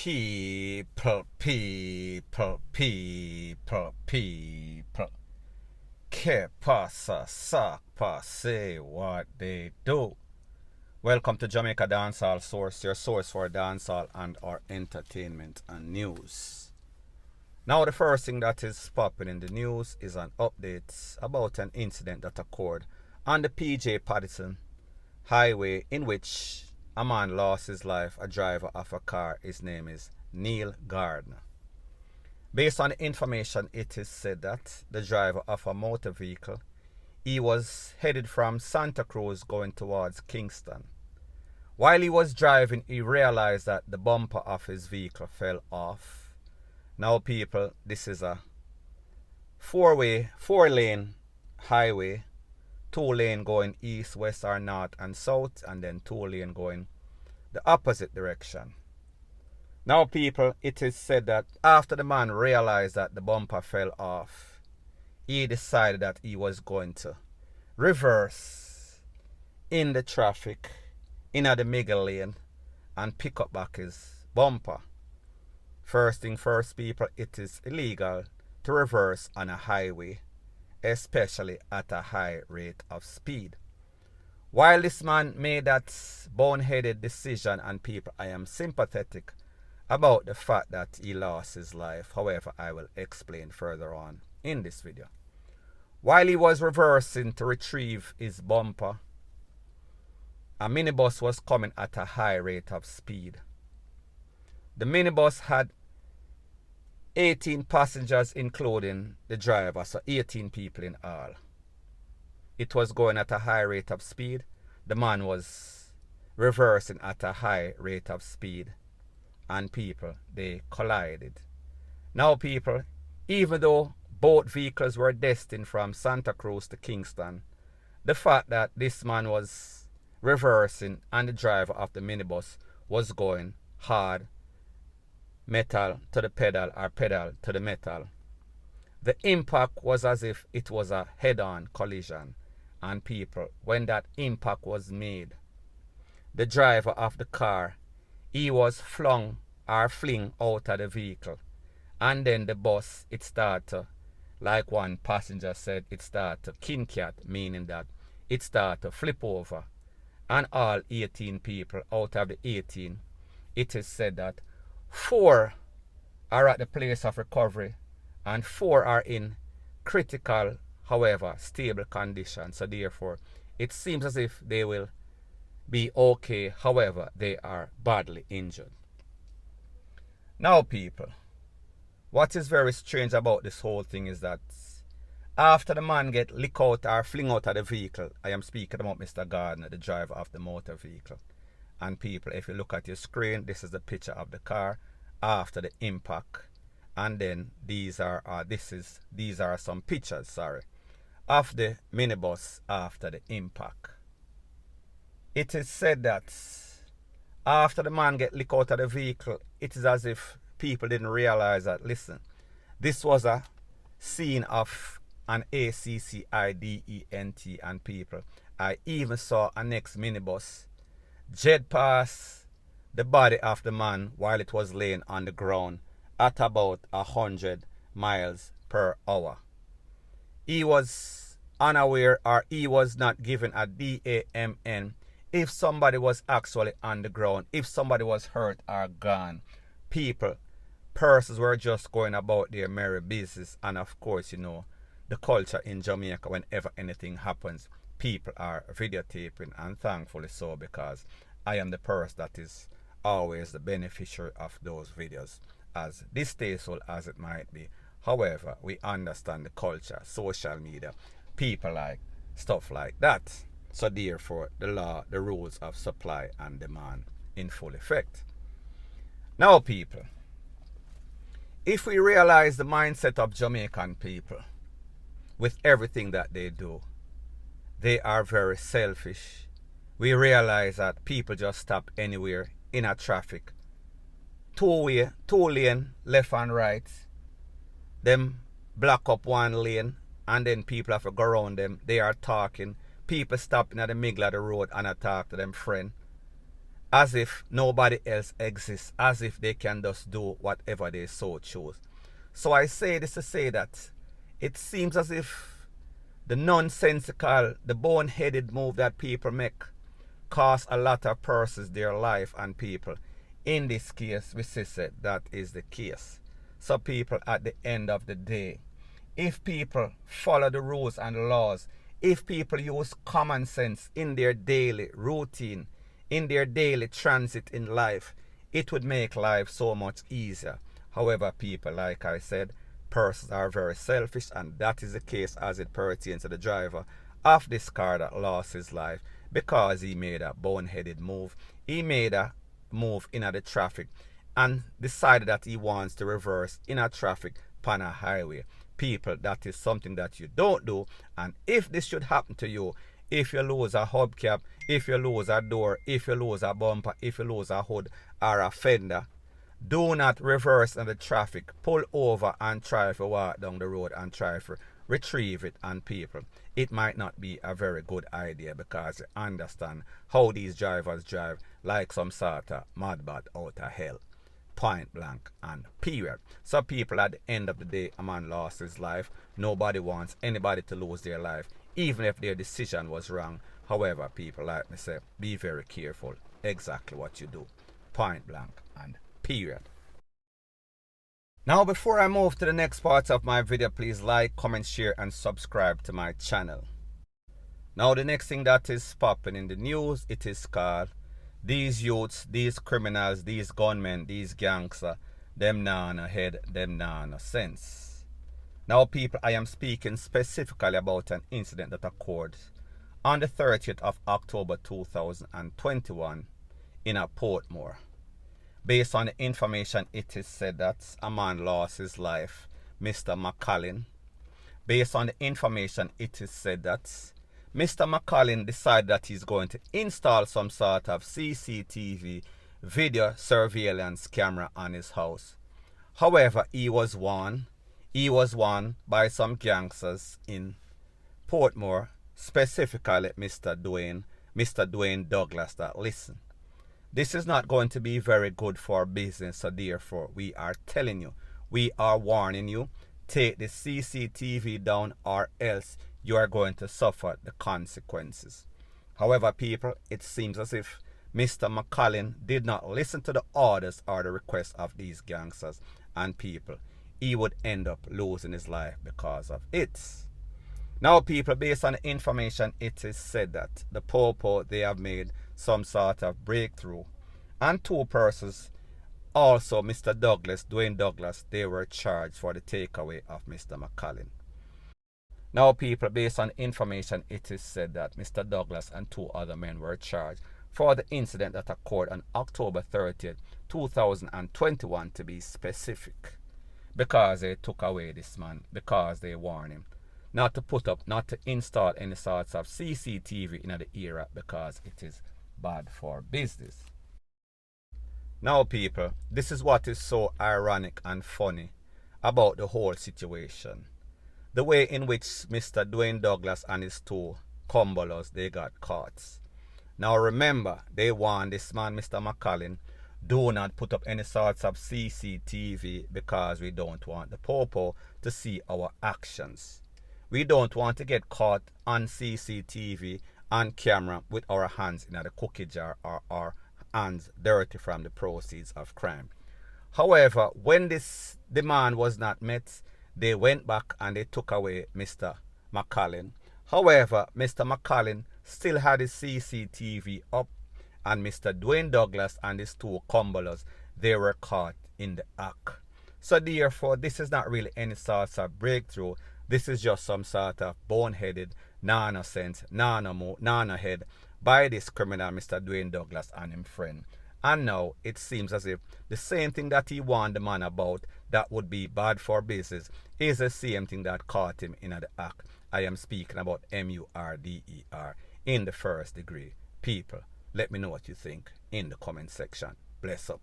People. Que pasa, sac passe, what they do. Welcome to Jamaica Dancehall Source, your source for dancehall and our entertainment and news. Now the first thing that is popping in the news is an update about an incident that occurred on the PJ Patterson highway in which a man lost his life, a driver of a car. His name is Neil Gardner. Based on the information, it is said that the driver of a motor vehicle, he was headed from Santa Cruz going towards Kingston. While he was driving, he realized that the bumper of his vehicle fell off. Now people, this is a four-lane highway, 2-lane going east, west or north and south, and then 2-lane going the opposite direction. Now people, it is said that after the man realized that the bumper fell off, he decided that he was going to reverse in the traffic in the middle lane and pick up back his bumper. First thing first, people, it is illegal to reverse on a highway, especially at a high rate of speed. While this man made that boneheaded decision, and people, I am sympathetic about the fact that he lost his life. However, I will explain further on in this video. While he was reversing to retrieve his bumper, a minibus was coming at a high rate of speed. The minibus had 18 passengers including the driver, so 18 people in all. It was going at a high rate of speed. The man was reversing at a high rate of speed, and people, they collided. Now people, even though both vehicles were destined from Santa Cruz to Kingston, the fact that this man was reversing and the driver of the minibus was going hard, metal to the pedal or pedal to the metal, the impact was as if it was a head-on collision. And people, when that impact was made, the driver of the car, he was fling out of the vehicle, and then the bus, it started to, like one passenger said, it started to kincat, meaning that it started to flip over, and all 18 people out of the 18, it is said that 4 are at the place of recovery and 4 are in critical, however stable condition. So therefore it seems as if they will be okay, however they are badly injured. Now people, what is very strange about this whole thing is that after the man get lick out or fling out of the vehicle, I am speaking about Mr. Gardner, the driver of the motor vehicle. And people, if you look at your screen, this is the picture of the car after the impact, and then these are some pictures, of the minibus after the impact. It is said that after the man get licked out of the vehicle, it is as if people didn't realize that, listen, this was a scene of an accident, and people, I even saw a next minibus jet past the body of the man while it was laying on the ground at about 100 miles per hour. He was unaware, or he was not given a DAMN if somebody was actually on the ground, if somebody was hurt or gone. People, persons were just going about their merry business. And of course, you know, the culture in Jamaica, whenever anything happens, people are videotaping, and thankfully so, because I am the person that is always the beneficiary of those videos, as distasteful as it might be. However, we understand the culture, social media, people like stuff like that. So therefore, the law, the rules of supply and demand in full effect. Now people, if we realize the mindset of Jamaican people with everything that they do, they are very selfish. We realize that people just stop anywhere in a traffic, 2-lane, left and right, them block up 1 lane, and then people have to go around them. They are talking, people stopping at the middle of the road and I talk to them friend, as if nobody else exists, as if they can just do whatever they so choose. So I say this to say that it seems as if the nonsensical, the boneheaded move that people make cost a lot of persons their life and people. In this case, we see that is the case. So people, at the end of the day, if people follow the rules and laws, if people use common sense in their daily routine, in their daily transit in life, it would make life so much easier. However, people, like I said, persons are very selfish, and that is the case as it pertains to the driver of this car that lost his life because he made a boneheaded move. He made a move in the traffic and decided that he wants to reverse in a traffic on a highway. People, that is something that you don't do, and if this should happen to you, if you lose a hubcap, if you lose a door, if you lose a bumper, if you lose a hood or a fender, do not reverse in the traffic. Pull over and try to walk down the road and try to retrieve it. And people, it might not be a very good idea because you understand how these drivers drive like some sort of madbat out of hell. Point blank and period. So people, at the end of the day, a man lost his life. Nobody wants anybody to lose their life, even if their decision was wrong. However, people, like me say, be very careful exactly what you do. Point blank and period. Now, before I move to the next part of my video, please like, comment, share and subscribe to my channel. Now, the next thing that is popping in the news, it is called these youths, these criminals, these gunmen, these gangsters, them nah no head, them nah no sense. Now people, I am speaking specifically about an incident that occurred on the 30th of October 2021 in a Portmore. Based on the information, it is said that a man lost his life, Mr. McCallin. Based on the information, it is said that Mr. McCallin decided that he's going to install some sort of CCTV video surveillance camera on his house. However, he was warned by some gangsters in Portmore, specifically Mr. Dwayne Douglas, that listen, this is not going to be very good for business, so therefore we are telling you, we are warning you, take the CCTV down or else you are going to suffer the consequences. However, people, it seems as if Mr. McCallin did not listen to the orders or the requests of these gangsters, and people, he would end up losing his life because of it. Now people, based on the information, it is said that the Popo, they have made some sort of breakthrough, and two persons, also Mr. Dwayne Douglas, they were charged for the takeaway of Mr. McCallin. Now people, based on information, it is said that Mr. Douglas and two other men were charged for the incident that occurred on October 30th, 2021 to be specific, because they took away this man, because they warned him not to install any sorts of CCTV in the area because it is bad for business. Now people, this is what is so ironic and funny about the whole situation. The way in which Mr. Dwayne Douglas and his two cumbalers, they got caught. Now remember, they warned this man, Mr. McCallin, do not put up any sorts of CCTV because we don't want the Popo to see our actions. We don't want to get caught on CCTV on camera with our hands in the cookie jar or our hands dirty from the proceeds of crime. However, when this demand was not met, they went back and they took away Mr. McCallin. However, Mr. McCallin still had his CCTV up, and Mr. Dwayne Douglas and his two cumbalers, they were caught in the act. So therefore, this is not really any sort of breakthrough. This is just some sort of boneheaded, nonsense, head by this criminal, Mr. Dwayne Douglas and his friend. And now it seems as if the same thing that he warned the man about that would be bad for business is the same thing that caught him in the act. I am speaking about MURDER in the first degree. People, let me know what you think in the comment section. Bless up.